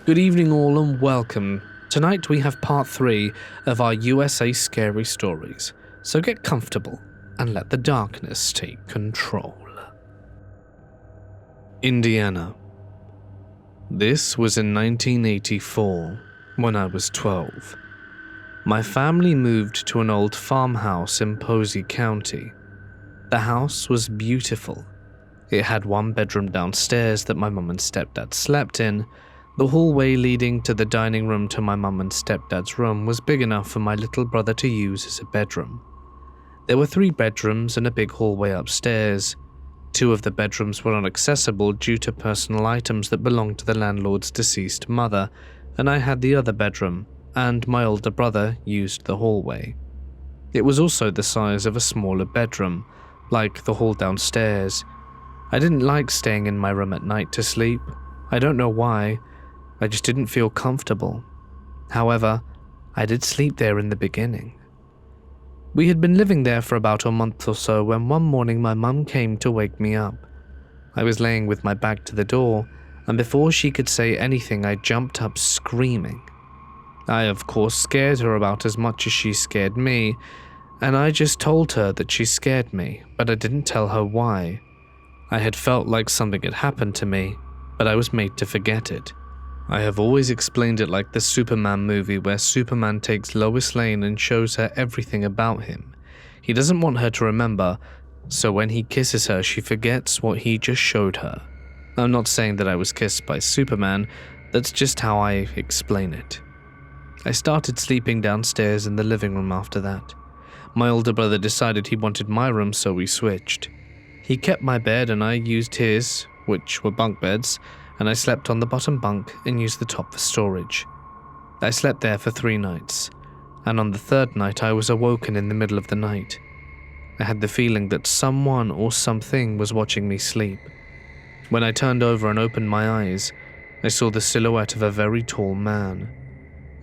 Good evening all and welcome. Tonight we have part 3 of our USA Scary Stories, so get comfortable and let the darkness take control. Indiana. This was in 1984, when I was 12. My family moved to an old farmhouse in Posey County. The house was beautiful. It had one bedroom downstairs that my mum and stepdad slept in. The hallway leading to the dining room to my mum and stepdad's room was big enough for my little brother to use as a bedroom. There were 3 bedrooms and a big hallway upstairs. 2 of the bedrooms were inaccessible due to personal items that belonged to the landlord's deceased mother, and I had the other bedroom, and my older brother used the hallway. It was also the size of a smaller bedroom, like the hall downstairs. I didn't like staying in my room at night to sleep. I don't know why. I just didn't feel comfortable. However, I did sleep there in the beginning. We had been living there for about a month or so when one morning my mum came to wake me up. I was laying with my back to the door, and before she could say anything, I jumped up screaming. I, of course, scared her about as much as she scared me, and I just told her that she scared me, but I didn't tell her why. I had felt like something had happened to me, but I was made to forget it. I have always explained it like the Superman movie where Superman takes Lois Lane and shows her everything about him. He doesn't want her to remember, so when he kisses her, she forgets what he just showed her. I'm not saying that I was kissed by Superman, that's just how I explain it. I started sleeping downstairs in the living room after that. My older brother decided he wanted my room, so we switched. He kept my bed and I used his, which were bunk beds, and I slept on the bottom bunk and used the top for storage. I slept there for 3 nights, and on the 3rd night I was awoken in the middle of the night. I had the feeling that someone or something was watching me sleep. When I turned over and opened my eyes, I saw the silhouette of a very tall man.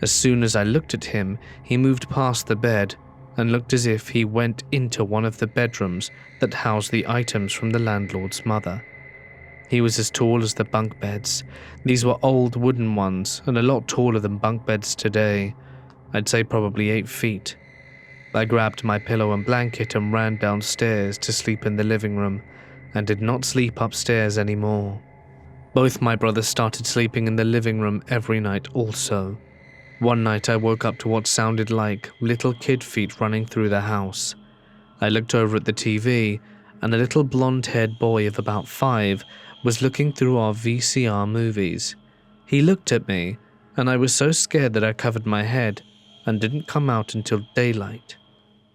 As soon as I looked at him, he moved past the bed and looked as if he went into one of the bedrooms that housed the items from the landlord's mother. He was as tall as the bunk beds. These were old wooden ones and a lot taller than bunk beds today. I'd say probably 8 feet. I grabbed my pillow and blanket and ran downstairs to sleep in the living room and did not sleep upstairs anymore. Both my brothers started sleeping in the living room every night also. One night I woke up to what sounded like little kid feet running through the house. I looked over at the TV and a little blonde-haired boy of about 5 was looking through our VCR movies. He looked at me, and I was so scared that I covered my head and didn't come out until daylight.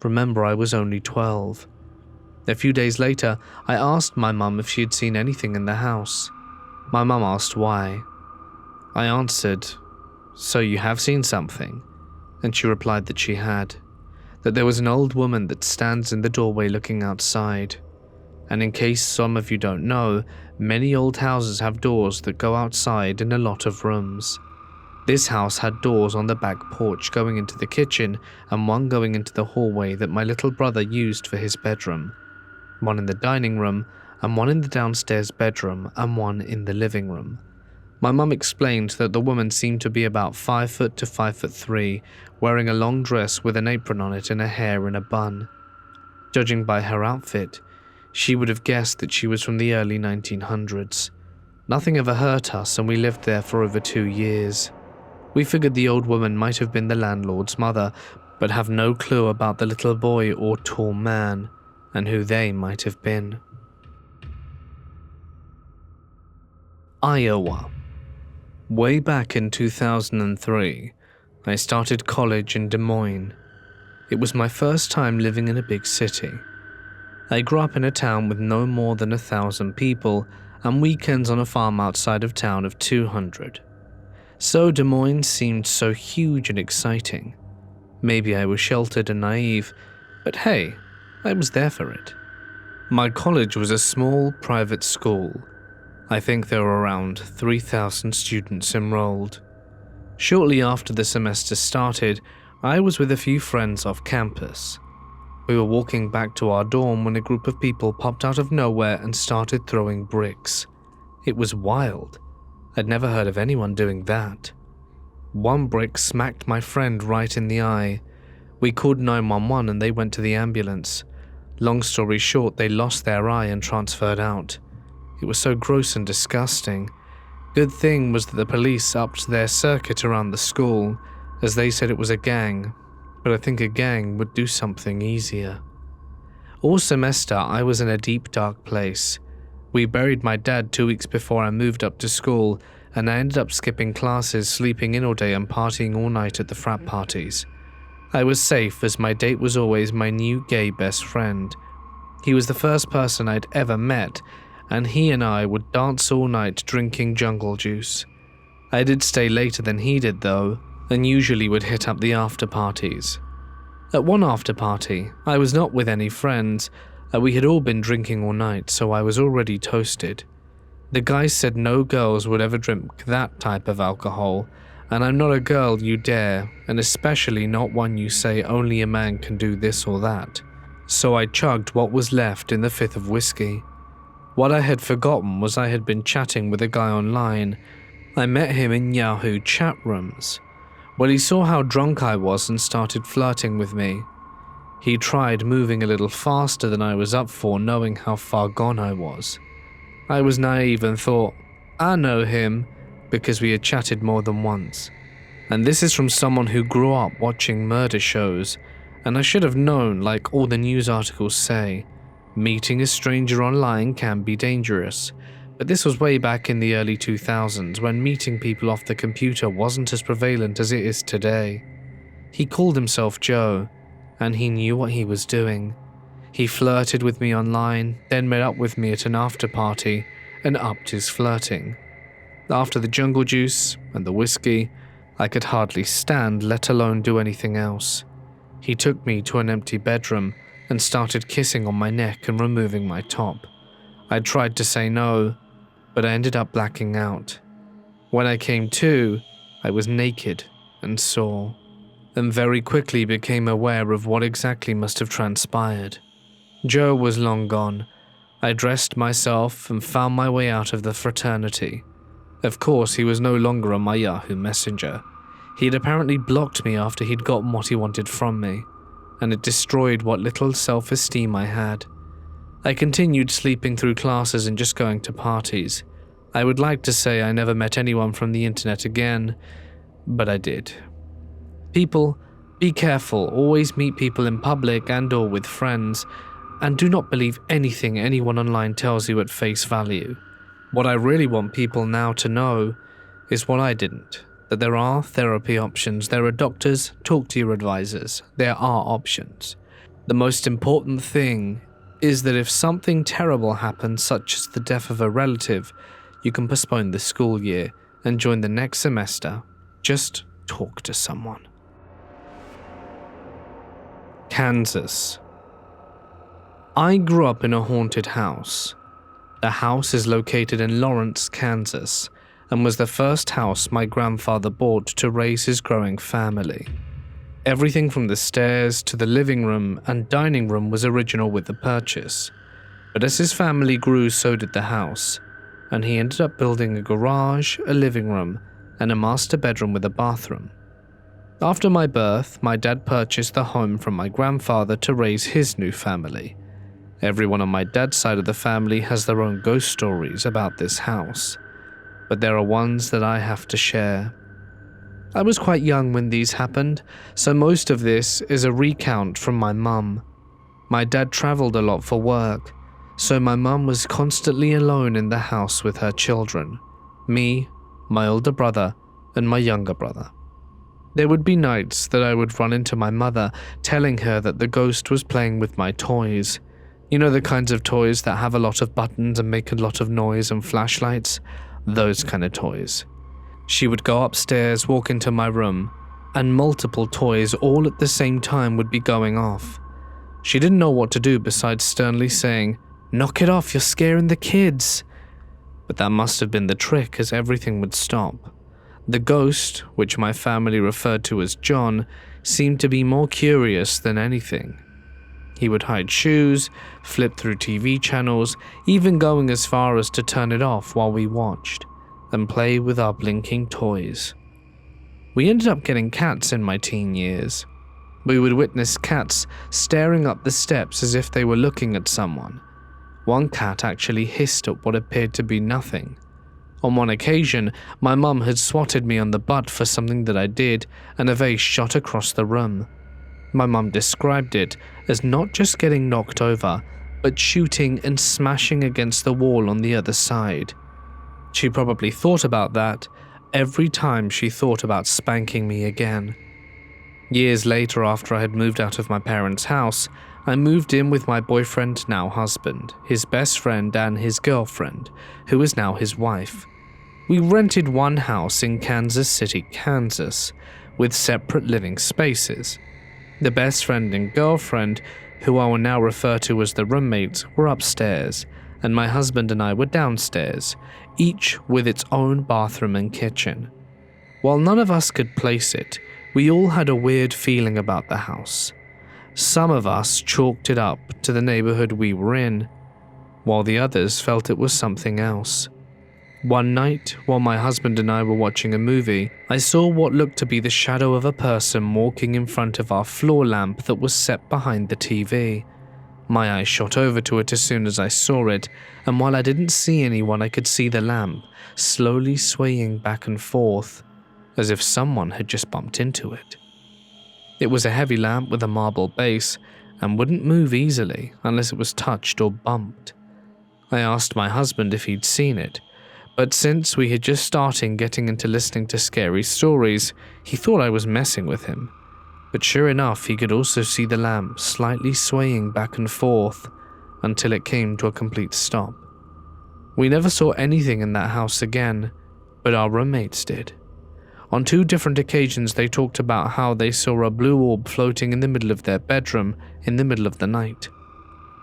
Remember, I was only 12. A few days later, I asked my mum if she had seen anything in the house. My mum asked why. I answered, "So you have seen something?" And she replied that she had. That there was an old woman that stands in the doorway looking outside. And in case some of you don't know, many old houses have doors that go outside in a lot of rooms. This house had doors on the back porch going into the kitchen and one going into the hallway that my little brother used for his bedroom. One in the dining room and one in the downstairs bedroom and one in the living room. My mum explained that the woman seemed to be about 5 foot to 5'3", wearing a long dress with an apron on it and her hair in a bun. Judging by her outfit, she would have guessed that she was from the early 1900s. Nothing ever hurt us and we lived there for over 2 years. We figured the old woman might have been the landlord's mother, but have no clue about the little boy or tall man and who they might have been. Iowa. Way back in 2003, I started college in Des Moines. It was my first time living in a big city. I grew up in a town with no more than 1,000 people and weekends on a farm outside of town of 200. So Des Moines seemed so huge and exciting. Maybe I was sheltered and naive, but hey, I was there for it. My college was a small private school. I think there were around 3,000 students enrolled. Shortly after the semester started, I was with a few friends off campus. We were walking back to our dorm when a group of people popped out of nowhere and started throwing bricks. It was wild. I'd never heard of anyone doing that. One brick smacked my friend right in the eye. We called 911 and they went to the ambulance. Long story short, they lost their eye and transferred out. It was so gross and disgusting. Good thing was that the police upped their circuit around the school, as they said it was a gang, but I think a gang would do something easier. All semester, I was in a deep, dark place. We buried my dad 2 weeks before I moved up to school, and I ended up skipping classes, sleeping in all day and partying all night at the frat parties. I was safe as my date was always my new gay best friend. He was the first person I'd ever met, and he and I would dance all night drinking jungle juice. I did stay later than he did though, and usually would hit up the after parties. At one after party, I was not with any friends, we had all been drinking all night, so I was already toasted. The guys said no girls would ever drink that type of alcohol, and I'm not a girl you dare, and especially not one you say only a man can do this or that. So I chugged what was left in the fifth of whiskey. What I had forgotten was I had been chatting with a guy online. I met him in Yahoo chat rooms. Well, he saw how drunk I was and started flirting with me. He tried moving a little faster than I was up for, knowing how far gone I was. I was naive and thought, I know him, because we had chatted more than once. And this is from someone who grew up watching murder shows, and I should have known, like all the news articles say, meeting a stranger online can be dangerous. But this was way back in the early 2000s, when meeting people off the computer wasn't as prevalent as it is today. He called himself Joe, and he knew what he was doing. He flirted with me online, then met up with me at an after party, and upped his flirting. After the jungle juice and the whiskey, I could hardly stand, let alone do anything else. He took me to an empty bedroom and started kissing on my neck and removing my top. I tried to say no, but I ended up blacking out. When I came to, I was naked and sore, and very quickly became aware of what exactly must have transpired. Joe was long gone. I dressed myself and found my way out of the fraternity. Of course, he was no longer on my Yahoo Messenger. He'd apparently blocked me after he'd gotten what he wanted from me, and it destroyed what little self-esteem I had. I continued sleeping through classes and just going to parties. I would like to say I never met anyone from the internet again, but I did. People, be careful, always meet people in public and or with friends, and do not believe anything anyone online tells you at face value. What I really want people now to know is what I didn't, that there are therapy options, there are doctors, talk to your advisors, there are options. The most important thing is that if something terrible happens, such as the death of a relative, you can postpone the school year and join the next semester. Just talk to someone. Kansas. I grew up in a haunted house. The house is located in Lawrence, Kansas, and was the first house my grandfather bought to raise his growing family. Everything from the stairs to the living room and dining room was original with the purchase. But as his family grew, so did the house, and he ended up building a garage, a living room, and a master bedroom with a bathroom. After my birth, my dad purchased the home from my grandfather to raise his new family. Everyone on my dad's side of the family has their own ghost stories about this house, but there are ones that I have to share. I was quite young when these happened, so most of this is a recount from my mum. My dad traveled a lot for work, so my mum was constantly alone in the house with her children, me, my older brother, and my younger brother. There would be nights that I would run into my mother, telling her that the ghost was playing with my toys. You know, the kinds of toys that have a lot of buttons and make a lot of noise and flashlights? Those kind of toys. She would go upstairs, walk into my room, and multiple toys all at the same time would be going off. She didn't know what to do besides sternly saying, "Knock it off, you're scaring the kids." But that must have been the trick, as everything would stop. The ghost, which my family referred to as John, seemed to be more curious than anything. He would hide shoes, flip through TV channels, even going as far as to turn it off while we watched. and play with our blinking toys. We ended up getting cats in my teen years. We would witness cats staring up the steps as if they were looking at someone. One cat actually hissed at what appeared to be nothing. On one occasion, my mum had swatted me on the butt for something that I did, and a vase shot across the room. My mum described it as not just getting knocked over, but shooting and smashing against the wall on the other side. She probably thought about that every time she thought about spanking me again. Years later, after I had moved out of my parents' house, I moved in with my boyfriend, now husband, his best friend and his girlfriend, who is now his wife. We rented one house in Kansas City, Kansas, with separate living spaces. The best friend and girlfriend, who I will now refer to as the roommates, were upstairs, and my husband and I were downstairs, each with its own bathroom and kitchen. While none of us could place it, we all had a weird feeling about the house. Some of us chalked it up to the neighborhood we were in, while the others felt it was something else. One night, while my husband and I were watching a movie, I saw what looked to be the shadow of a person walking in front of our floor lamp that was set behind the TV. My eyes shot over to it as soon as I saw it, and while I didn't see anyone, I could see the lamp slowly swaying back and forth, as if someone had just bumped into it. It was a heavy lamp with a marble base, and wouldn't move easily unless it was touched or bumped. I asked my husband if he'd seen it, but since we had just started getting into listening to scary stories, he thought I was messing with him. But sure enough, he could also see the lamp slightly swaying back and forth until it came to a complete stop. We never saw anything in that house again, but our roommates did. On 2 different occasions, they talked about how they saw a blue orb floating in the middle of their bedroom in the middle of the night.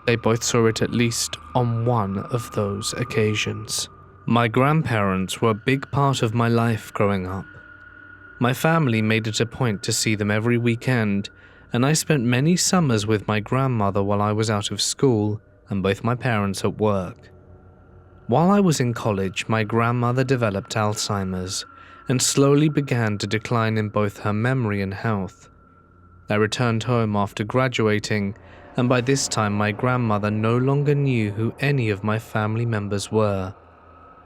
They both saw it at least on one of those occasions. My grandparents were a big part of my life growing up. My family made it a point to see them every weekend, and I spent many summers with my grandmother while I was out of school and both my parents at work. While I was in college, my grandmother developed Alzheimer's and slowly began to decline in both her memory and health. I returned home after graduating, and by this time my grandmother no longer knew who any of my family members were.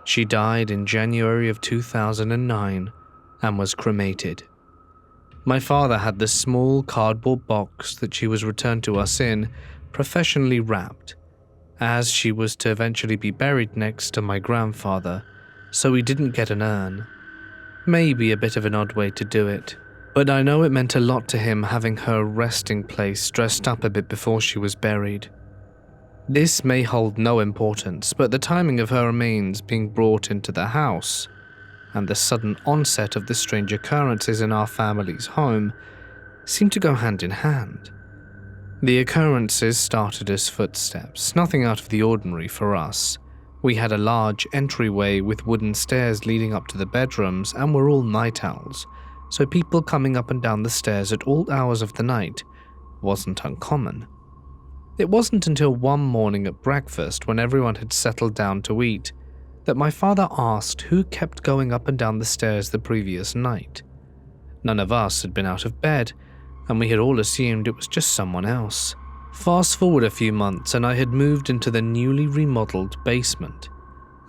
She died in January of 2009 and was cremated. My father had the small cardboard box that she was returned to us in, professionally wrapped, as she was to eventually be buried next to my grandfather, so we didn't get an urn. Maybe a bit of an odd way to do it, but I know it meant a lot to him having her resting place dressed up a bit before she was buried. This may hold no importance, but the timing of her remains being brought into the house and the sudden onset of the strange occurrences in our family's home seemed to go hand in hand. The occurrences started as footsteps, nothing out of the ordinary for us. We had a large entryway with wooden stairs leading up to the bedrooms, and were all night owls, so people coming up and down the stairs at all hours of the night wasn't uncommon. It wasn't until one morning at breakfast, when everyone had settled down to eat, that my father asked who kept going up and down the stairs the previous night. None of us had been out of bed, and we had all assumed it was just someone else. Fast forward a few months, and I had moved into the newly remodeled basement.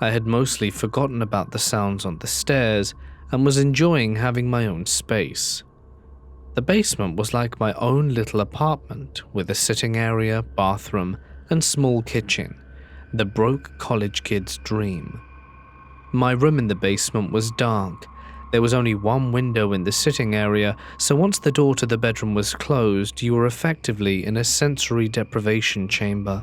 I had mostly forgotten about the sounds on the stairs and was enjoying having my own space. The basement was like my own little apartment, with a sitting area, bathroom, and small kitchen, the broke college kid's dream. My room in the basement was dark. There was only one window in the sitting area, so once the door to the bedroom was closed, you were effectively in a sensory deprivation chamber.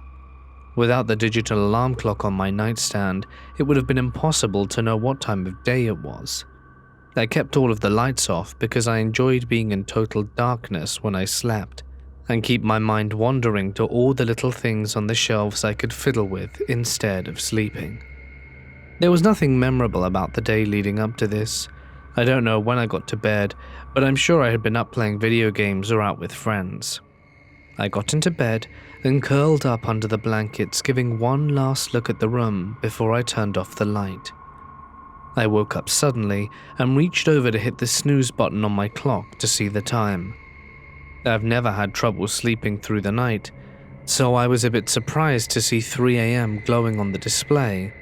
Without the digital alarm clock on my nightstand, it would have been impossible to know what time of day it was. I kept all of the lights off because I enjoyed being in total darkness when I slept, and keep my mind wandering to all the little things on the shelves I could fiddle with instead of sleeping. There was nothing memorable about the day leading up to this. I don't know when I got to bed, but I'm sure I had been up playing video games or out with friends. I got into bed and curled up under the blankets, giving one last look at the room before I turned off the light. I woke up suddenly and reached over to hit the snooze button on my clock to see the time. I've never had trouble sleeping through the night, so I was a bit surprised to see 3 a.m. glowing on the display.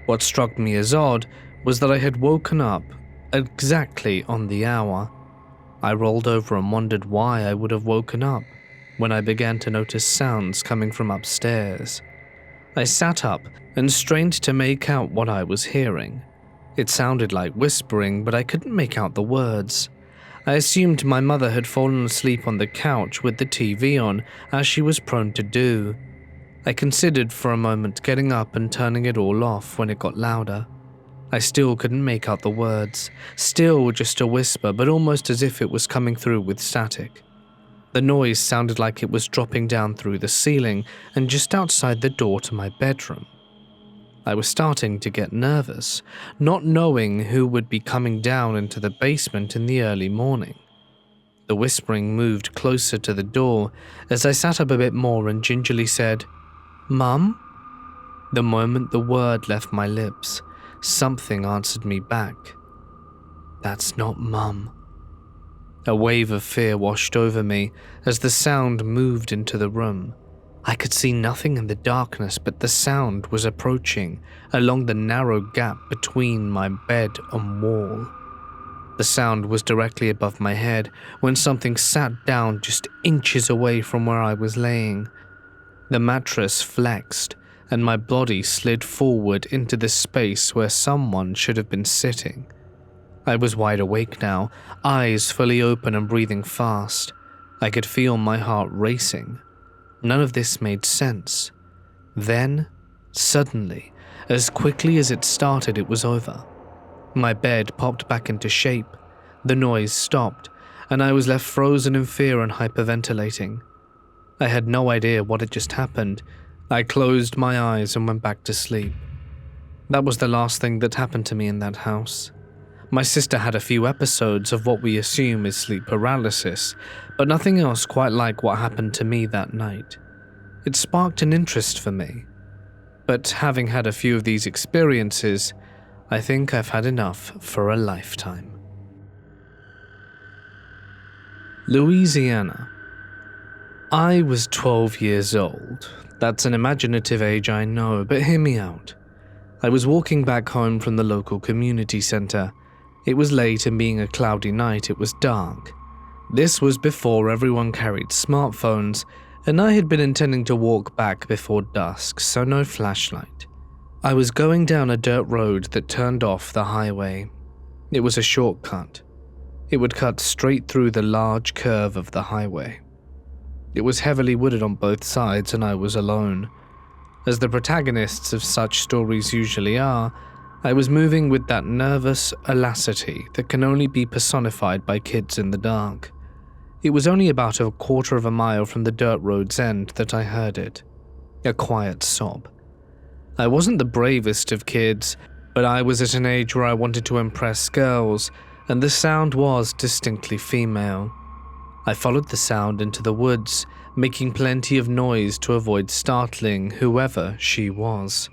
What struck me as odd was that I had woken up exactly on the hour. I rolled over and wondered why I would have woken up when I began to notice sounds coming from upstairs. I sat up and strained to make out what I was hearing. It sounded like whispering, but I couldn't make out the words. I assumed my mother had fallen asleep on the couch with the TV on, as she was prone to do. I considered for a moment getting up and turning it all off when it got louder. I still couldn't make out the words, still just a whisper, but almost as if it was coming through with static. The noise sounded like it was dropping down through the ceiling and just outside the door to my bedroom. I was starting to get nervous, not knowing who would be coming down into the basement in the early morning. The whispering moved closer to the door as I sat up a bit more and gingerly said, "Mum?" The moment the word left my lips, something answered me back. "That's not Mum." A wave of fear washed over me as the sound moved into the room. I could see nothing in the darkness, but the sound was approaching along the narrow gap between my bed and wall. The sound was directly above my head when something sat down just inches away from where I was laying. The mattress flexed and my body slid forward into the space where someone should have been sitting. I was wide awake now, eyes fully open and breathing fast. I could feel my heart racing. None of this made sense. Then, suddenly, as quickly as it started, it was over. My bed popped back into shape, the noise stopped, and I was left frozen in fear and hyperventilating. I had no idea what had just happened. I closed my eyes and went back to sleep. That was the last thing that happened to me in that house. My sister had a few episodes of what we assume is sleep paralysis, but nothing else quite like what happened to me that night. It sparked an interest for me. But having had a few of these experiences, I think I've had enough for a lifetime. Louisiana. I was 12 years old. That's an imaginative age, I know, but hear me out. I was walking back home from the local community center. It was late, and being a cloudy night, it was dark. This was before everyone carried smartphones, and I had been intending to walk back before dusk, so no flashlight. I was going down a dirt road that turned off the highway. It was a shortcut. It would cut straight through the large curve of the highway. It was heavily wooded on both sides, and I was alone. As the protagonists of such stories usually are, I was moving with that nervous elasticity that can only be personified by kids in the dark. It was only about a quarter of a mile from the dirt road's end that I heard it. A quiet sob. I wasn't the bravest of kids, but I was at an age where I wanted to impress girls, and the sound was distinctly female. I followed the sound into the woods, making plenty of noise to avoid startling whoever she was.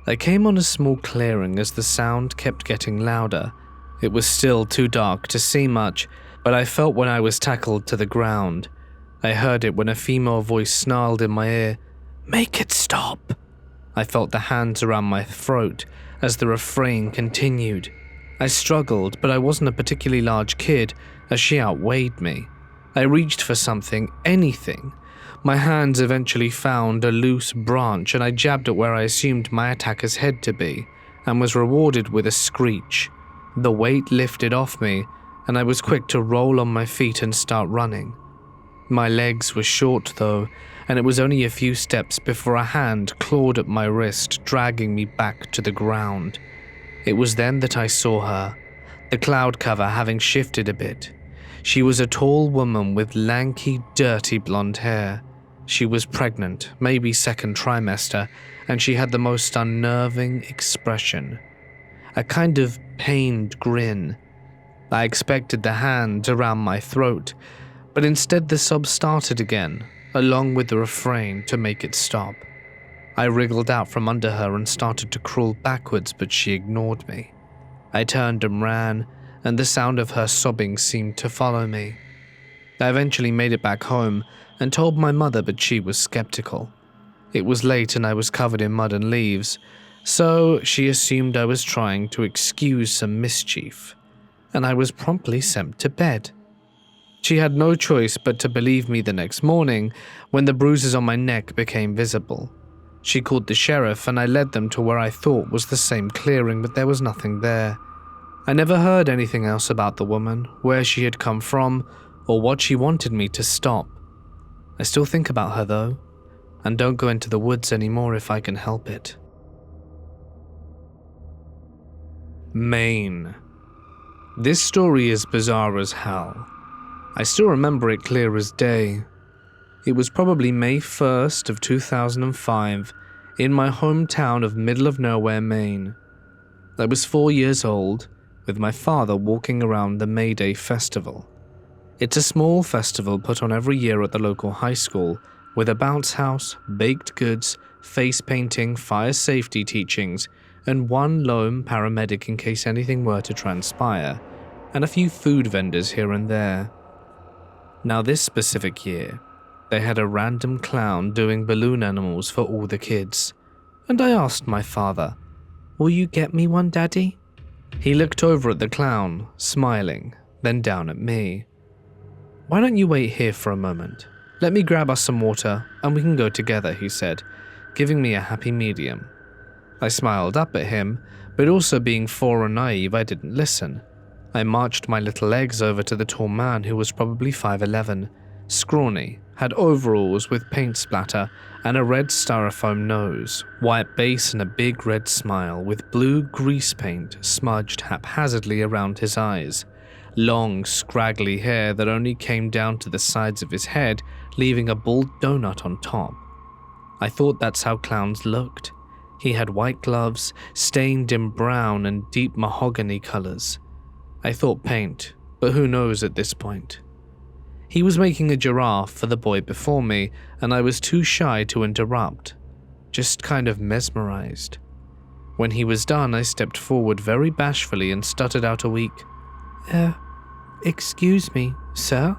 I came on a small clearing as the sound kept getting louder. It was still too dark to see much, but I felt when I was tackled to the ground. I heard it when a female voice snarled in my ear, "Make it stop!" I felt the hands around my throat as the refrain continued. I struggled, but I wasn't a particularly large kid, as she outweighed me. I reached for something, anything. My hands eventually found a loose branch, and I jabbed at where I assumed my attacker's head to be, and was rewarded with a screech. The weight lifted off me, and I was quick to roll on my feet and start running. My legs were short though, and it was only a few steps before a hand clawed at my wrist, dragging me back to the ground. It was then that I saw her, the cloud cover having shifted a bit. She was a tall woman with lanky, dirty blonde hair. She was pregnant, maybe second trimester, and she had the most unnerving expression. A kind of pained grin. I expected the hand around my throat, but instead the sob started again, along with the refrain to make it stop. I wriggled out from under her and started to crawl backwards, but she ignored me. I turned and ran, and the sound of her sobbing seemed to follow me. I eventually made it back home and told my mother, but she was skeptical. It was late and I was covered in mud and leaves, so she assumed I was trying to excuse some mischief, and I was promptly sent to bed. She had no choice but to believe me the next morning when the bruises on my neck became visible. She called the sheriff and I led them to where I thought was the same clearing, but there was nothing there. I never heard anything else about the woman, where she had come from, or what she wanted me to stop. I still think about her though, and don't go into the woods anymore if I can help it. Maine. This story is bizarre as hell. I still remember it clear as day. It was probably May 1st of 2005 in my hometown of middle of nowhere, Maine. I was 4 years old, with my father walking around the May Day festival. It's a small festival put on every year at the local high school with a bounce house, baked goods, face painting, fire safety teachings, and one lone paramedic in case anything were to transpire, and a few food vendors here and there. Now this specific year, they had a random clown doing balloon animals for all the kids, and I asked my father, "Will you get me one, Daddy?" He looked over at the clown, smiling, then down at me. "Why don't you wait here for a moment? Let me grab us some water and we can go together," he said, giving me a happy medium. I smiled up at him, but also being 4 and naive, I didn't listen. I marched my little legs over to the tall man who was probably 5'11", scrawny, had overalls with paint splatter and a red styrofoam nose, white base and a big red smile with blue grease paint smudged haphazardly around his eyes. Long, scraggly hair that only came down to the sides of his head, leaving a bald donut on top. I thought that's how clowns looked. He had white gloves, stained in brown and deep mahogany colors. I thought paint, but who knows at this point. He was making a giraffe for the boy before me, and I was too shy to interrupt, just kind of mesmerized. When he was done, I stepped forward very bashfully and stuttered out a weak, "Excuse me, sir?"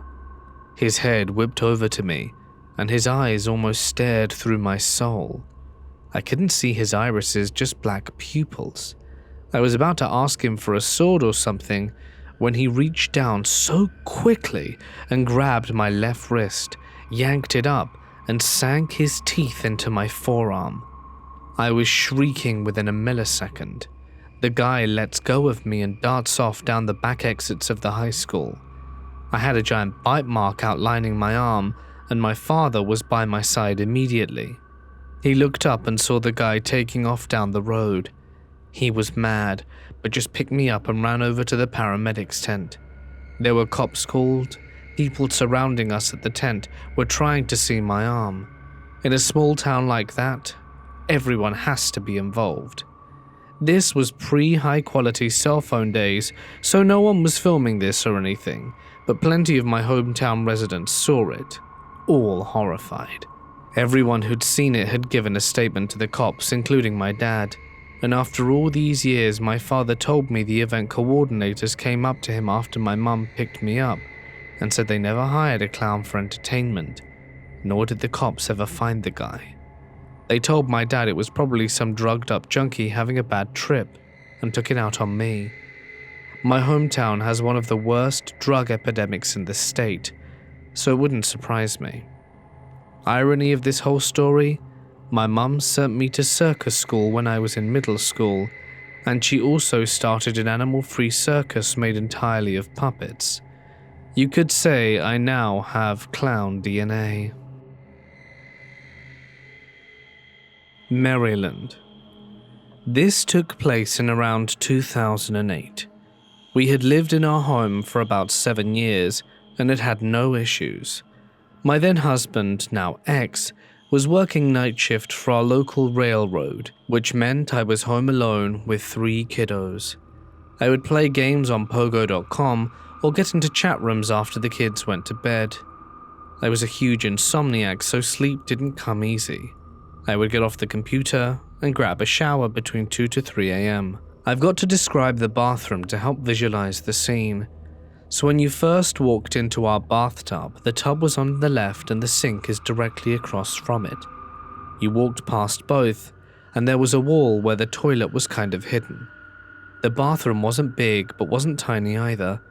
His head whipped over to me, and his eyes almost stared through my soul. I couldn't see his irises, just black pupils. I was about to ask him for a sword or something when he reached down so quickly and grabbed my left wrist, yanked it up, and sank his teeth into my forearm. I was shrieking within a millisecond. The guy lets go of me and darts off down the back exits of the high school. I had a giant bite mark outlining my arm, and my father was by my side immediately. He looked up and saw the guy taking off down the road. He was mad, but just picked me up and ran over to the paramedics' tent. There were cops called. People surrounding us at the tent were trying to see my arm. In a small town like that, everyone has to be involved. This was pre-high-quality cell phone days, so no one was filming this or anything, but plenty of my hometown residents saw it, all horrified. Everyone who'd seen it had given a statement to the cops, including my dad. And after all these years, my father told me the event coordinators came up to him after my mum picked me up and said they never hired a clown for entertainment, nor did the cops ever find the guy. They told my dad it was probably some drugged-up junkie having a bad trip and took it out on me. My hometown has one of the worst drug epidemics in the state, so it wouldn't surprise me. Irony of this whole story? My mum sent me to circus school when I was in middle school, and she also started an animal-free circus made entirely of puppets. You could say I now have clown DNA. Maryland. This took place in around 2008. We had lived in our home for about 7 years and had had no issues. My then husband, now ex, was working night shift for our local railroad, which meant I was home alone with 3 kiddos. I would play games on Pogo.com or get into chat rooms after the kids went to bed. I was a huge insomniac, so sleep didn't come easy. I would get off the computer and grab a shower between 2 to 3 a.m. I've got to describe the bathroom to help visualize the scene. So when you first walked into our bathtub, the tub was on the left and the sink is directly across from it. You walked past both, and there was a wall where the toilet was kind of hidden. The bathroom wasn't big, but wasn't tiny either.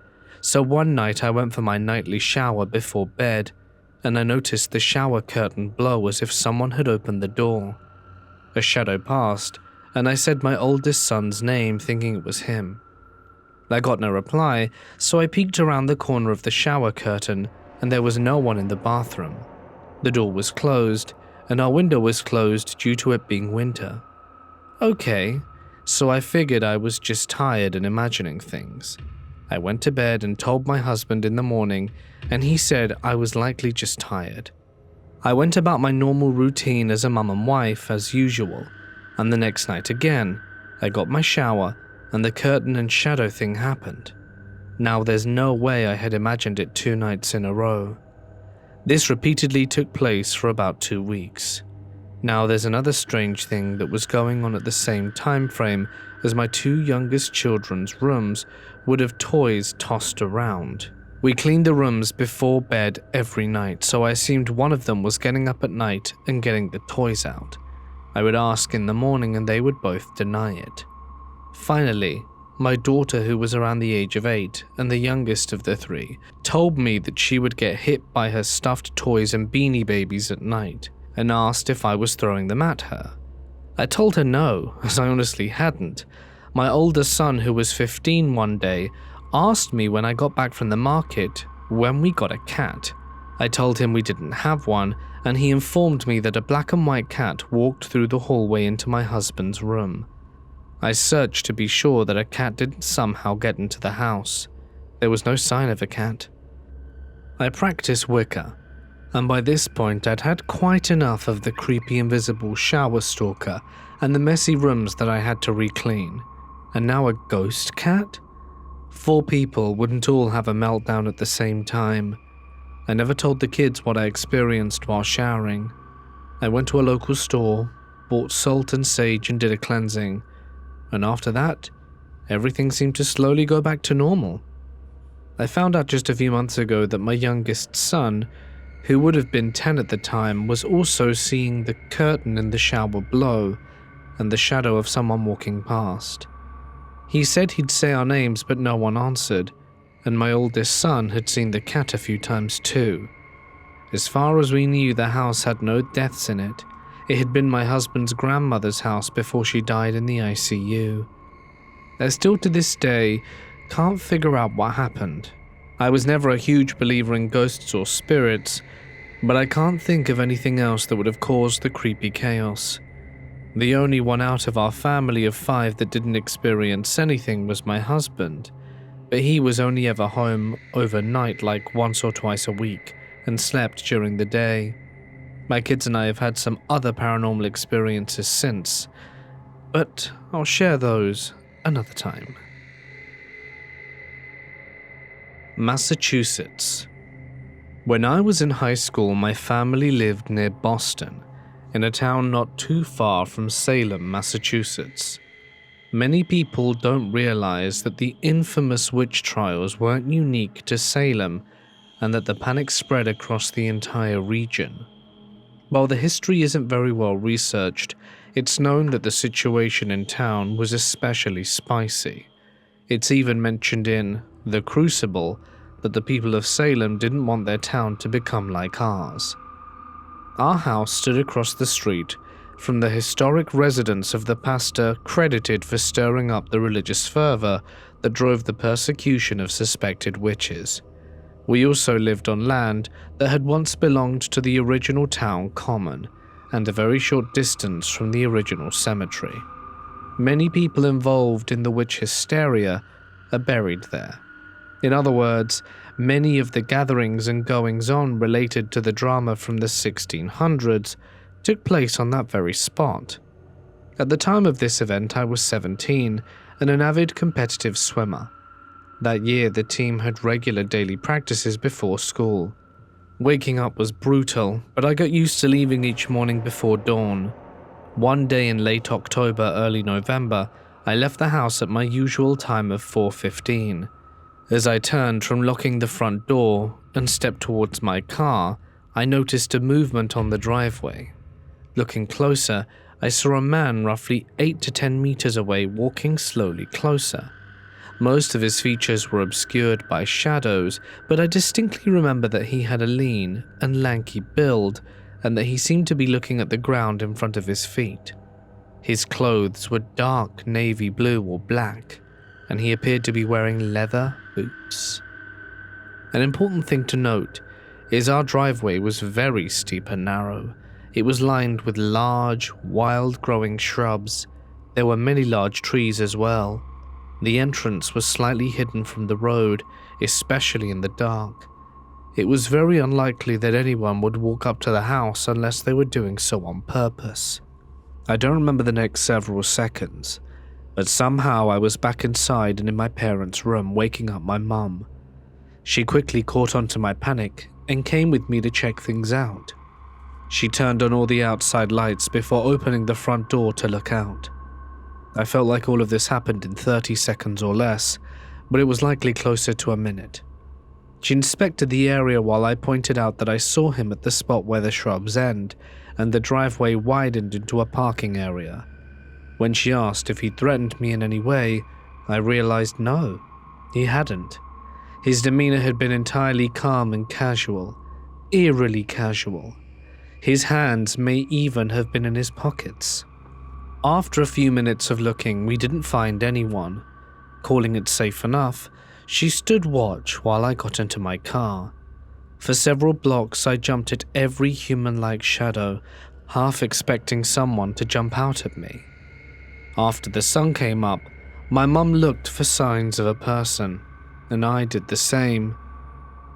So one night I went for my nightly shower before bed, and I noticed the shower curtain blow as if someone had opened the door. A shadow passed, and I said my oldest son's name, thinking it was him. I got no reply, so I peeked around the corner of the shower curtain, and there was no one in the bathroom. The door was closed, and our window was closed due to it being winter. Okay, so I figured I was just tired and imagining things. I went to bed and told my husband in the morning, and he said I was likely just tired. I went about my normal routine as a mum and wife as usual, and the next night again, I got my shower and the curtain and shadow thing happened. Now there's no way I had imagined it 2 nights in a row. This repeatedly took place for about 2 weeks. Now there's another strange thing that was going on at the same time frame as my 2 youngest children's rooms would have toys tossed around. We cleaned the rooms before bed every night, so I assumed one of them was getting up at night and getting the toys out. I would ask in the morning and they would both deny it. Finally, my daughter, who was around the age of 8 and the youngest of the 3, told me that she would get hit by her stuffed toys and beanie babies at night and asked if I was throwing them at her. I told her no, as I honestly hadn't. My older son, who was 15 one day, asked me when I got back from the market when we got a cat. I told him we didn't have one, and he informed me that a black and white cat walked through the hallway into my husband's room. I searched to be sure that a cat didn't somehow get into the house. There was no sign of a cat. I practiced Wicca, and by this point I'd had quite enough of the creepy invisible shower stalker and the messy rooms that I had to re-clean. And now a ghost cat? 4 people wouldn't all have a meltdown at the same time. I never told the kids what I experienced while showering. I went to a local store, bought salt and sage and did a cleansing. And after that, everything seemed to slowly go back to normal. I found out just a few months ago that my youngest son, who would have been 10 at the time, was also seeing the curtain in the shower blow and the shadow of someone walking past. He said he'd say our names, but no one answered, and my oldest son had seen the cat a few times too. As far as we knew, the house had no deaths in it. It had been my husband's grandmother's house before she died in the ICU. I still to this day can't figure out what happened. I was never a huge believer in ghosts or spirits, but I can't think of anything else that would have caused the creepy chaos. The only one out of our family of 5 that didn't experience anything was my husband, but he was only ever home overnight, like once or twice a week, and slept during the day. My kids and I have had some other paranormal experiences since, but I'll share those another time. Massachusetts. When I was in high school, my family lived near Boston, in a town not too far from Salem, Massachusetts. Many people don't realize that the infamous witch trials weren't unique to Salem, and that the panic spread across the entire region. While the history isn't very well researched, it's known that the situation in town was especially spicy. It's even mentioned in The Crucible that the people of Salem didn't want their town to become like ours. Our house stood across the street from the historic residence of the pastor credited for stirring up the religious fervor that drove the persecution of suspected witches. We also lived on land that had once belonged to the original town common, and a very short distance from the original cemetery. Many people involved in the witch hysteria are buried there. In other words, many of the gatherings and goings-on related to the drama from the 1600s took place on that very spot. At the time of this event, I was 17 and an avid competitive swimmer. That year, the team had regular daily practices before school. Waking up was brutal, but I got used to leaving each morning before dawn. One day in late October, early November, I left the house at my usual time of 4:15. As I turned from locking the front door and stepped towards my car, I noticed a movement on the driveway. Looking closer, I saw a man roughly 8 to 10 meters away walking slowly closer. Most of his features were obscured by shadows, but I distinctly remember that he had a lean and lanky build, and that he seemed to be looking at the ground in front of his feet. His clothes were dark navy blue or black, and he appeared to be wearing leather boots. An important thing to note is our driveway was very steep and narrow. It was lined with large, wild-growing shrubs. There were many large trees as well. The entrance was slightly hidden from the road, especially in the dark. It was very unlikely that anyone would walk up to the house unless they were doing so on purpose. I don't remember the next several seconds, but somehow I was back inside and in my parents' room waking up my mum. She quickly caught on to my panic and came with me to check things out. She turned on all the outside lights before opening the front door to look out. I felt like all of this happened in 30 seconds or less, but it was likely closer to a minute. She inspected the area while I pointed out that I saw him at the spot where the shrubs end, and the driveway widened into a parking area. When she asked if he threatened me in any way, I realized no, he hadn't. His demeanor had been entirely calm and casual, eerily casual. His hands may even have been in his pockets. After a few minutes of looking, we didn't find anyone. Calling it safe enough, she stood watch while I got into my car. For several blocks, I jumped at every human-like shadow, half expecting someone to jump out at me. After the sun came up, my mum looked for signs of a person, and I did the same.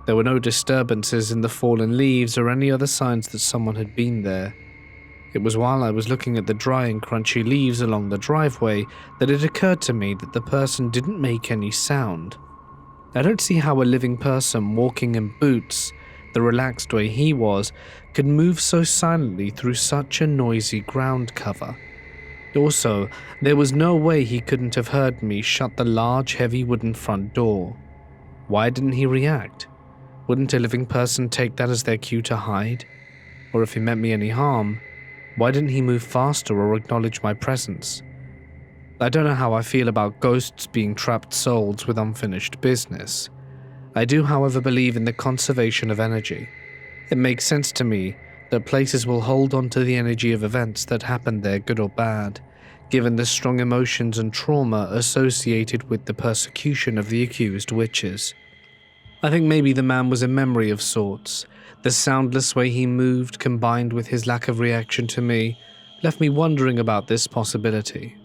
There were no disturbances in the fallen leaves or any other signs that someone had been there. It was while I was looking at the dry and crunchy leaves along the driveway that it occurred to me that the person didn't make any sound. I don't see how a living person walking in boots, the relaxed way he was, could move so silently through such a noisy ground cover. Also, there was no way he couldn't have heard me shut the large, heavy wooden front door. Why didn't he react? Wouldn't a living person take that as their cue to hide? Or if he meant me any harm, why didn't he move faster or acknowledge my presence? I don't know how I feel about ghosts being trapped souls with unfinished business. I do, however, believe in the conservation of energy. It makes sense to me that places will hold on to the energy of events that happened there, good or bad, given the strong emotions and trauma associated with the persecution of the accused witches. I think maybe the man was a memory of sorts. The soundless way he moved, combined with his lack of reaction to me, left me wondering about this possibility.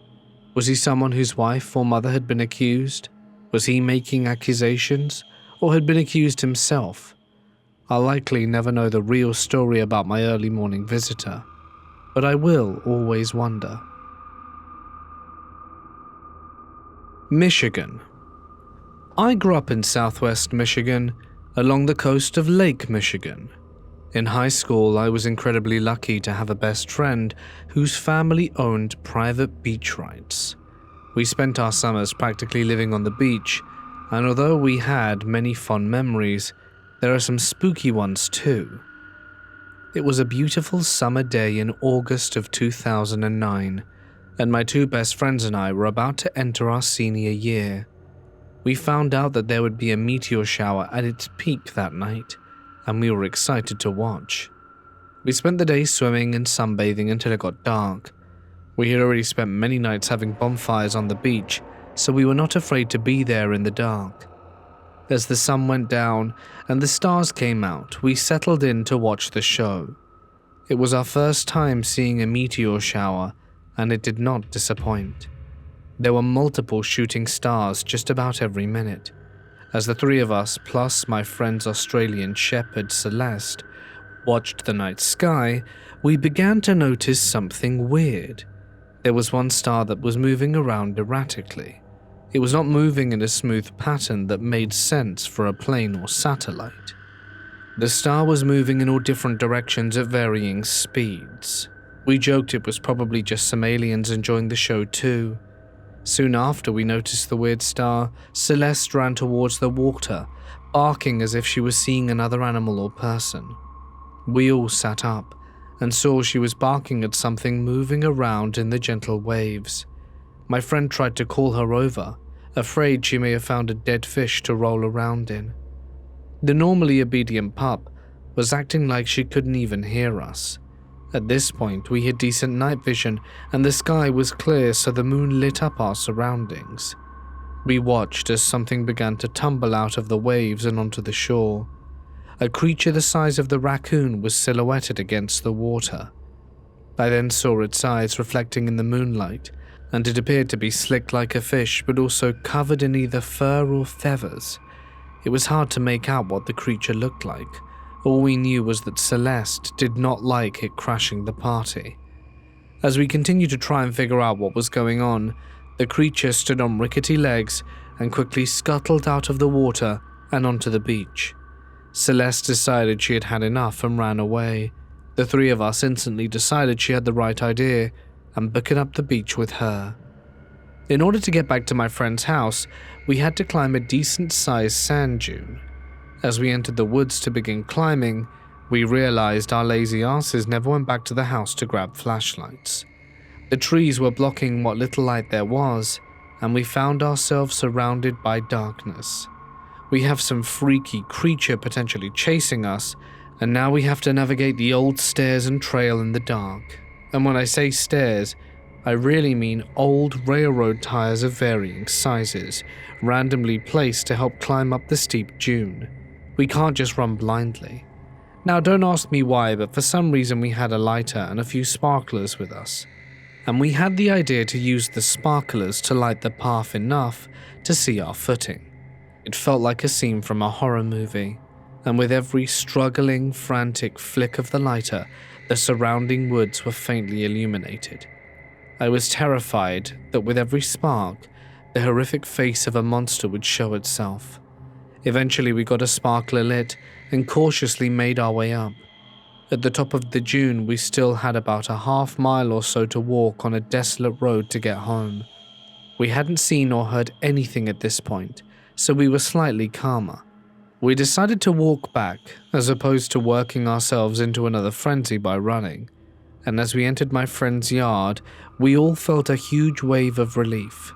Was he someone whose wife or mother had been accused? Was he making accusations, or had been accused himself? I'll likely never know the real story about my early morning visitor, but I will always wonder. Michigan. I grew up in southwest Michigan, along the coast of Lake Michigan. In high school, I was incredibly lucky to have a best friend whose family owned private beach rights. We spent our summers practically living on the beach, and although we had many fond memories, there are some spooky ones too. It was a beautiful summer day in August of 2009, and my two best friends and I were about to enter our senior year. We found out that there would be a meteor shower at its peak that night, and we were excited to watch. We spent the day swimming and sunbathing until it got dark. We had already spent many nights having bonfires on the beach, so we were not afraid to be there in the dark. As the sun went down and the stars came out, we settled in to watch the show. It was our first time seeing a meteor shower, and it did not disappoint. There were multiple shooting stars just about every minute. As the three of us, plus my friend's Australian shepherd Celeste, watched the night sky, we began to notice something weird. There was one star that was moving around erratically. It was not moving in a smooth pattern that made sense for a plane or satellite. The star was moving in all different directions at varying speeds. We joked it was probably just some aliens enjoying the show too. Soon after we noticed the weird star, Celeste ran towards the water, barking as if she was seeing another animal or person. We all sat up and saw she was barking at something moving around in the gentle waves. My friend tried to call her over, afraid she may have found a dead fish to roll around in. The normally obedient pup was acting like she couldn't even hear us. At this point, we had decent night vision and the sky was clear, so the moon lit up our surroundings. We watched as something began to tumble out of the waves and onto the shore. A creature the size of the raccoon was silhouetted against the water. I then saw its eyes reflecting in the moonlight, and it appeared to be slick like a fish but also covered in either fur or feathers. It was hard to make out what the creature looked like. All we knew was that Celeste did not like it crashing the party. As we continued to try and figure out what was going on, the creature stood on rickety legs and quickly scuttled out of the water and onto the beach. Celeste decided she had had enough and ran away. The three of us instantly decided she had the right idea and booked up the beach with her. In order to get back to my friend's house, we had to climb a decent-sized sand dune. As we entered the woods to begin climbing, we realized our lazy asses never went back to the house to grab flashlights. The trees were blocking what little light there was, and we found ourselves surrounded by darkness. We have some freaky creature potentially chasing us, and now we have to navigate the old stairs and trail in the dark. And when I say stairs, I really mean old railroad tires of varying sizes, randomly placed to help climb up the steep dune. We can't just run blindly. Now don't ask me why, but for some reason we had a lighter and a few sparklers with us. And we had the idea to use the sparklers to light the path enough to see our footing. It felt like a scene from a horror movie, and with every struggling, frantic flick of the lighter, the surrounding woods were faintly illuminated. I was terrified that with every spark, the horrific face of a monster would show itself. Eventually we got a sparkler lit and cautiously made our way up. At the top of the dune, we still had about a half mile or so to walk on a desolate road to get home. We hadn't seen or heard anything at this point, so we were slightly calmer. We decided to walk back, as opposed to working ourselves into another frenzy by running. And as we entered my friend's yard, we all felt a huge wave of relief.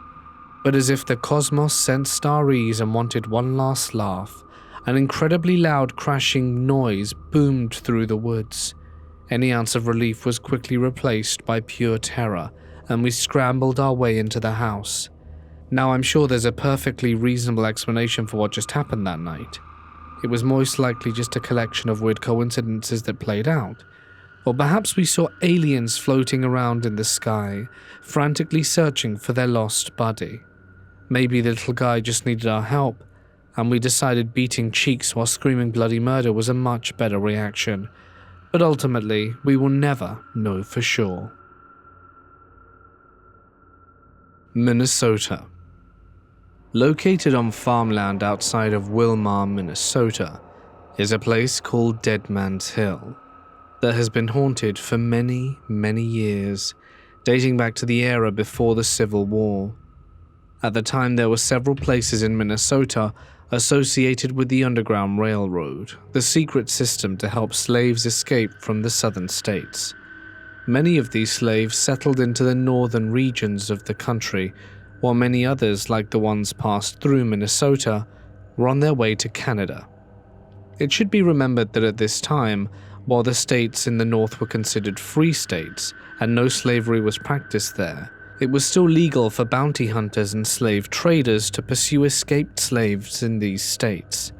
But as if the cosmos sensed our ease and wanted one last laugh, an incredibly loud crashing noise boomed through the woods. Any ounce of relief was quickly replaced by pure terror, and we scrambled our way into the house. Now I'm sure there's a perfectly reasonable explanation for what just happened that night. It was most likely just a collection of weird coincidences that played out. Or perhaps we saw aliens floating around in the sky, frantically searching for their lost buddy. Maybe the little guy just needed our help, and we decided beating cheeks while screaming bloody murder was a much better reaction. But ultimately, we will never know for sure. Minnesota. Located on farmland outside of Wilmar, Minnesota, is a place called Dead Man's Hill that has been haunted for many, many years, dating back to the era before the Civil War. At the time, there were several places in Minnesota associated with the Underground Railroad, the secret system to help slaves escape from the southern states. Many of these slaves settled into the northern regions of the country, while many others, like the ones passed through Minnesota, were on their way to Canada. It should be remembered that at this time, while the states in the north were considered free states and no slavery was practiced there, it was still legal for bounty hunters and slave traders to pursue escaped slaves in these states.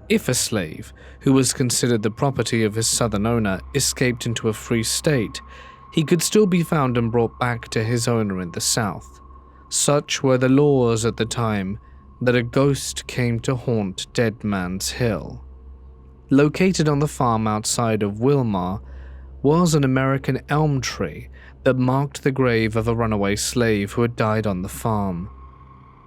If a slave, who was considered the property of his southern owner, escaped into a free state, he could still be found and brought back to his owner in the south. Such were the laws at the time that a ghost came to haunt Dead Man's Hill. Located on the farm outside of Wilmar was an American elm tree that marked the grave of a runaway slave who had died on the farm.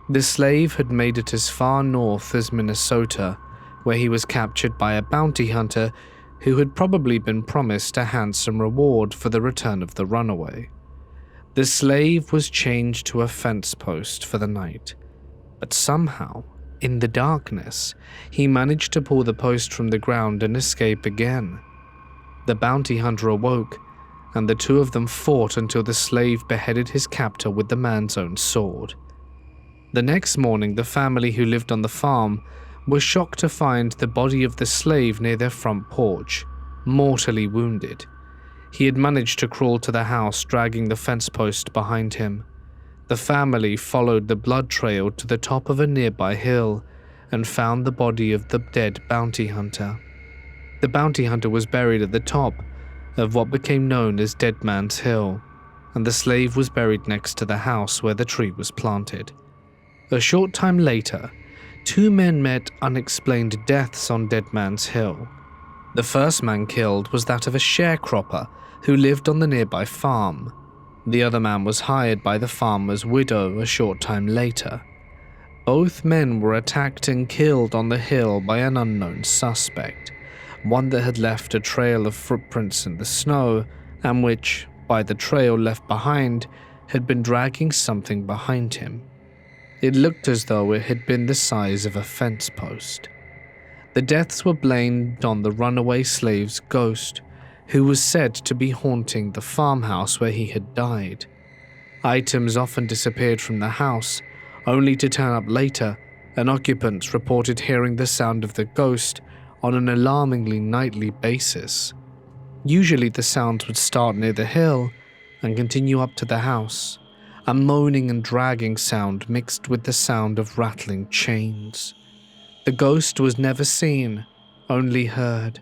The slave had made it as far north as Minnesota, where he was captured by a bounty hunter who had probably been promised a handsome reward for the return of the runaway. The slave was chained to a fence post for the night, but somehow, in the darkness, he managed to pull the post from the ground and escape again. The bounty hunter awoke, and the two of them fought until the slave beheaded his captor with the man's own sword. The next morning, the family who lived on the farm were shocked to find the body of the slave near their front porch, mortally wounded. He had managed to crawl to the house, dragging the fence post behind him. The family followed the blood trail to the top of a nearby hill and found the body of the dead bounty hunter. The bounty hunter was buried at the top of what became known as Dead Man's Hill, and the slave was buried next to the house where the tree was planted. A short time later, two men met unexplained deaths on Dead Man's Hill. The first man killed was that of a sharecropper who lived on the nearby farm. The other man was hired by the farmer's widow a short time later. Both men were attacked and killed on the hill by an unknown suspect, one that had left a trail of footprints in the snow, and which, by the trail left behind, had been dragging something behind him. It looked as though it had been the size of a fence post. The deaths were blamed on the runaway slave's ghost, who was said to be haunting the farmhouse where he had died. Items often disappeared from the house, only to turn up later, and occupants reported hearing the sound of the ghost on an alarmingly nightly basis. Usually the sounds would start near the hill and continue up to the house, a moaning and dragging sound mixed with the sound of rattling chains. The ghost was never seen, only heard,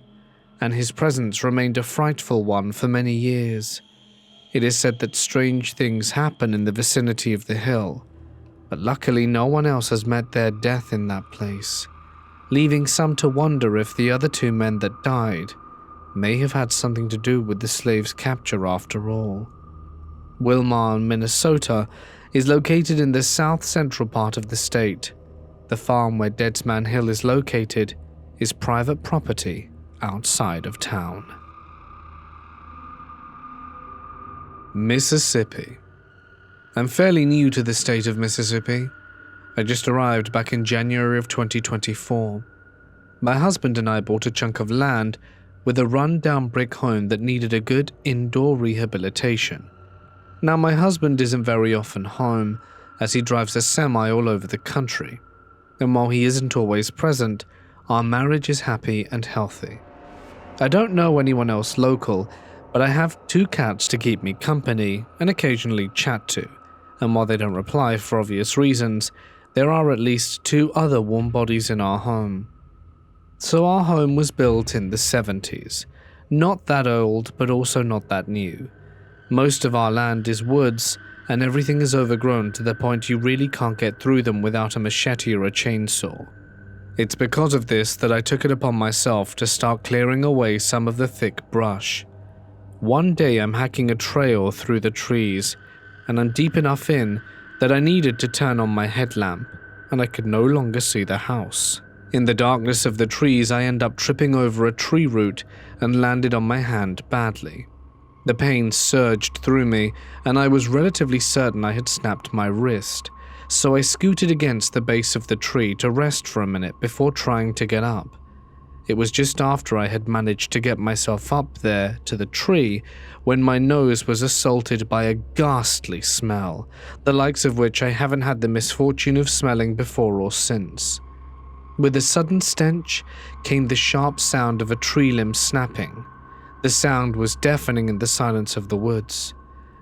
and his presence remained a frightful one for many years. It is said that strange things happen in the vicinity of the hill, but luckily no one else has met their death in that place, leaving some to wonder if the other two men that died may have had something to do with the slave's capture after all. Wilmar, Minnesota, is located in the south-central part of the state. The farm where Dead Man's Hill is located is private property outside of town. Mississippi. I'm fairly new to the state of Mississippi. I just arrived back in January of 2024. My husband and I bought a chunk of land with a run-down brick home that needed a good indoor rehabilitation. Now, my husband isn't very often home, as he drives a semi all over the country, and while he isn't always present, our marriage is happy and healthy. I don't know anyone else local, but I have 2 cats to keep me company and occasionally chat to, and while they don't reply for obvious reasons, there are at least 2 other warm bodies in our home. So our home was built in the 70s, not that old but also not that new. Most of our land is woods, and everything is overgrown to the point you really can't get through them without a machete or a chainsaw. It's because of this that I took it upon myself to start clearing away some of the thick brush. One day I'm hacking a trail through the trees, and I'm deep enough in that I needed to turn on my headlamp, and I could no longer see the house. In the darkness of the trees, I end up tripping over a tree root and landed on my hand badly. The pain surged through me, and I was relatively certain I had snapped my wrist, so I scooted against the base of the tree to rest for a minute before trying to get up. It was just after I had managed to get myself up there to the tree when my nose was assaulted by a ghastly smell, the likes of which I haven't had the misfortune of smelling before or since. With a sudden stench came the sharp sound of a tree limb snapping. The sound was deafening in the silence of the woods.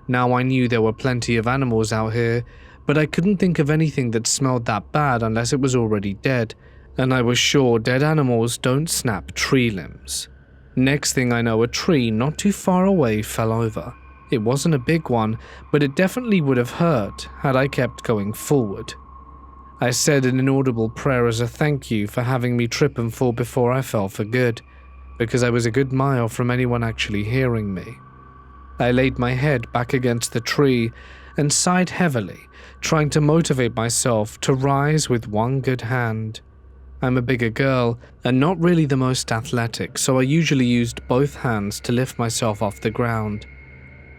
Now I knew there were plenty of animals out here, but I couldn't think of anything that smelled that bad unless it was already dead, and I was sure dead animals don't snap tree limbs. Next thing I know, a tree not too far away fell over. It wasn't a big one, but it definitely would have hurt had I kept going forward. I said an inaudible prayer as a thank you for having me trip and fall before I fell for good, because I was a good mile from anyone actually hearing me. I laid my head back against the tree and sighed heavily, trying to motivate myself to rise with one good hand. I'm a bigger girl and not really the most athletic, so I usually used both hands to lift myself off the ground.